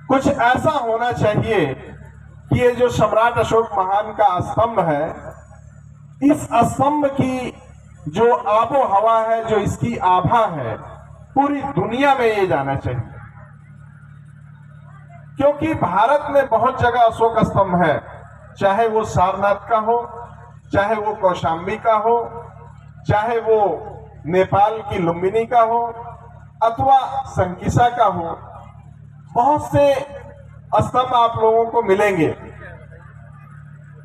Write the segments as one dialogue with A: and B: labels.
A: कुछ ऐसा होना चाहिए कि ये जो सम्राट अशोक महान का स्तंभ है, इस स्तंभ की जो आबो हवा है, जो इसकी आभा है, पूरी दुनिया में ये जाना चाहिए। क्योंकि भारत में बहुत जगह अशोक स्तंभ है, चाहे वो सारनाथ का हो, चाहे वो कौशाम्बी का हो, चाहे वो नेपाल की लुम्बिनी का हो, अथवा संकिसा का हो। बहुत से स्तंभ आप लोगों को मिलेंगे,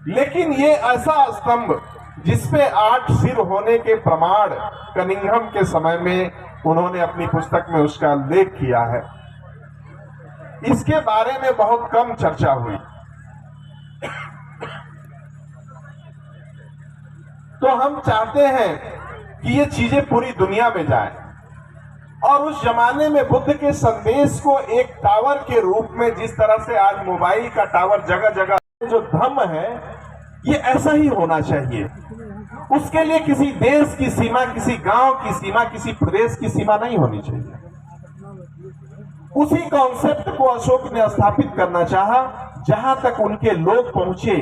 A: लेकिन ये ऐसा स्तंभ जिसपे 8 सिर होने के प्रमाण कनिंघम के समय में उन्होंने अपनी पुस्तक में उसका उल्लेख किया है, इसके बारे में बहुत कम चर्चा हुई। तो हम चाहते हैं कि ये चीजें पूरी दुनिया में जाएं, और उस जमाने में बुद्ध के संदेश को एक टावर के रूप में, जिस तरह से आज मोबाइल का टावर जगह जगह जो धम्म है, ये ऐसा ही होना चाहिए। उसके लिए किसी देश की सीमा, किसी गांव की सीमा, किसी प्रदेश की सीमा नहीं होनी चाहिए। उसी कॉन्सेप्ट को अशोक ने स्थापित करना चाहा। जहां तक उनके लोग पहुंचे,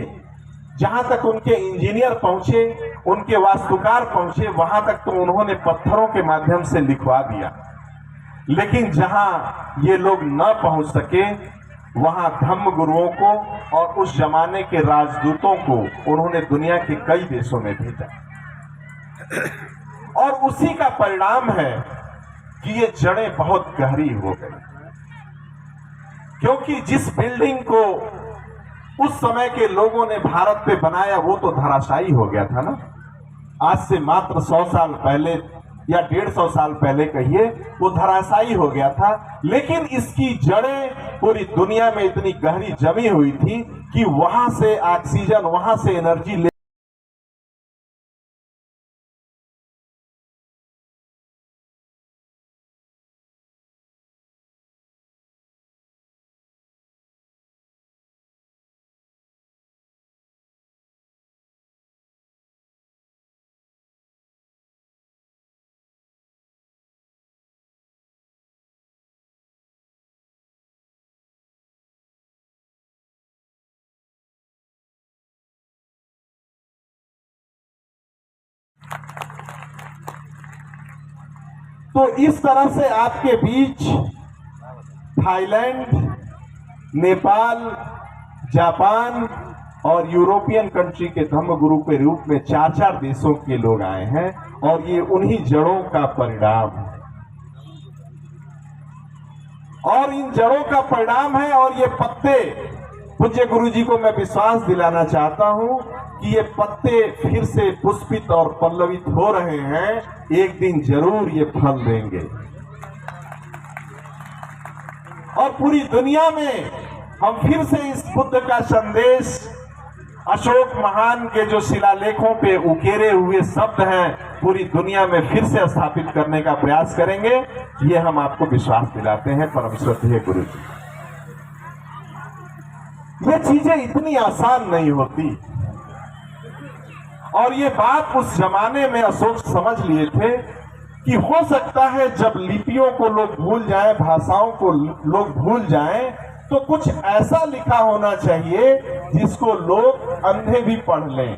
A: जहां तक उनके इंजीनियर पहुंचे, उनके वास्तुकार पहुंचे, वहां तक तो उन्होंने पत्थरों के माध्यम से लिखवा दिया। लेकिन जहां ये लोग न पहुंच सके, वहां धम्म गुरुओं को और उस जमाने के राजदूतों को उन्होंने दुनिया के कई देशों में भेजा। और उसी का परिणाम है कि ये जड़ें बहुत गहरी हो गई। क्योंकि जिस बिल्डिंग को उस समय के लोगों ने भारत पे बनाया, वो तो धराशायी हो गया था ना। आज से मात्र 100 साल पहले या 150 साल पहले कहिए, वो धराशायी हो गया था। लेकिन इसकी जड़ें पूरी दुनिया में इतनी गहरी जमी हुई थी कि वहां से ऑक्सीजन, वहां से एनर्जी ले तो इस तरह से आपके बीच थाईलैंड, नेपाल, जापान और यूरोपियन कंट्री के धम्म गुरु के रूप में 4-4 देशों के लोग आए हैं, और ये उन्हीं जड़ों का परिणाम है। और इन जड़ों का परिणाम है। और ये पत्ते, पूज्य गुरु जी को मैं विश्वास दिलाना चाहता हूं कि ये पत्ते फिर से पुष्पित और पल्लवित हो रहे हैं। एक दिन जरूर ये फल देंगे, और पूरी दुनिया में हम फिर से इस बुद्ध का संदेश, अशोक महान के जो शिलालेखों पे उकेरे हुए शब्द हैं, पूरी दुनिया में फिर से स्थापित करने का प्रयास करेंगे। ये हम आपको विश्वास दिलाते हैं परम श्रद्धेय गुरु जी। ये चीजें इतनी आसान नहीं होती, और ये बात उस जमाने में अशोक समझ लिए थे कि हो सकता है जब लिपियों को लोग भूल जाएं, भाषाओं को लोग भूल जाएं, तो कुछ ऐसा लिखा होना चाहिए जिसको लोग अंधे भी पढ़ लें।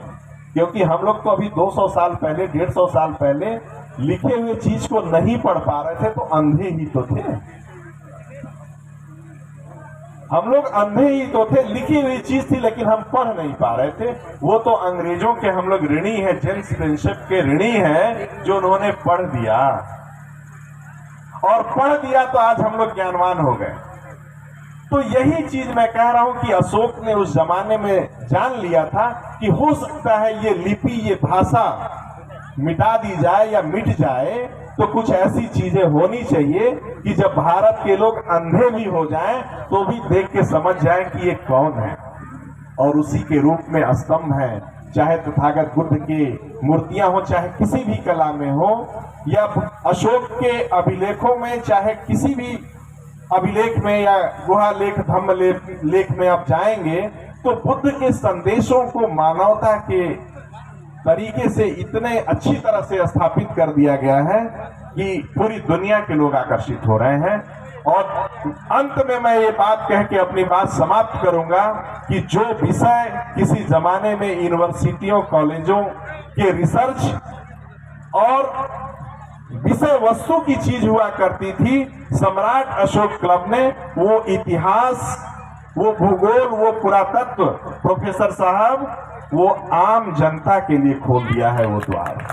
A: क्योंकि हम लोग तो अभी 200 साल पहले, 150 साल पहले लिखे हुए चीज को नहीं पढ़ पा रहे थे, तो अंधे ही तो थे। हम लोग अंधे ही तो थे। लिखी हुई चीज थी लेकिन हम पढ़ नहीं पा रहे थे। वो तो अंग्रेजों के हम लोग ऋणी हैं, जेम्स प्रिंसेप के ऋणी हैं, जो उन्होंने पढ़ दिया, और पढ़ दिया तो आज हम लोग ज्ञानवान हो गए। तो यही चीज मैं कह रहा हूं कि अशोक ने उस जमाने में जान लिया था कि हो सकता है ये लिपि, ये भाषा मिटा दी जाए या मिट जाए, तो कुछ ऐसी चीजें होनी चाहिए कि जब भारत के लोग अंधे भी हो जाएं तो भी देख के समझ जाएं कि ये कौन है। और उसी के रूप में स्तंभ है, चाहे तथागत बुद्ध की मूर्तियां हो, चाहे किसी भी कला में हो, या अशोक के अभिलेखों में, चाहे किसी भी अभिलेख में या गुहा लेख, धम्म लेख में आप जाएंगे तो बुद्ध के संदेशों को मानवता के तरीके से इतने अच्छी तरह से स्थापित कर दिया गया है कि पूरी दुनिया के लोग आकर्षित हो रहे हैं। और अंत में मैं ये बात कह के अपनी बात समाप्त करूंगा कि जो विषय किसी जमाने में यूनिवर्सिटियों कॉलेजों के रिसर्च और विषय वस्तु की चीज हुआ करती थी, सम्राट अशोक क्लब ने वो इतिहास, वो भूगोल, वो पुरातत्व प्रोफेसर साहब वो आम जनता के लिए खोल दिया है वो द्वार।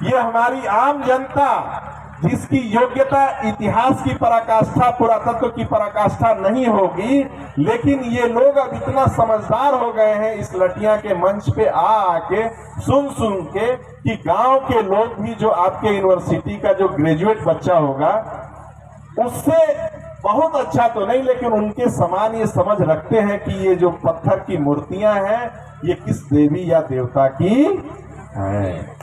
A: ये हमारी आम जनता जिसकी योग्यता इतिहास की पराकाष्ठा, पुरातत्व की पराकाष्ठा नहीं होगी, लेकिन ये लोग अब इतना समझदार हो गए हैं इस लटिया के मंच पे आके सुन के कि गांव के लोग भी जो आपके यूनिवर्सिटी का जो ग्रेजुएट बच्चा होगा उससे बहुत अच्छा तो नहीं, लेकिन उनके समान ये समझ रखते हैं कि ये जो पत्थर की मूर्तियां हैं ये किस देवी या देवता की हैं।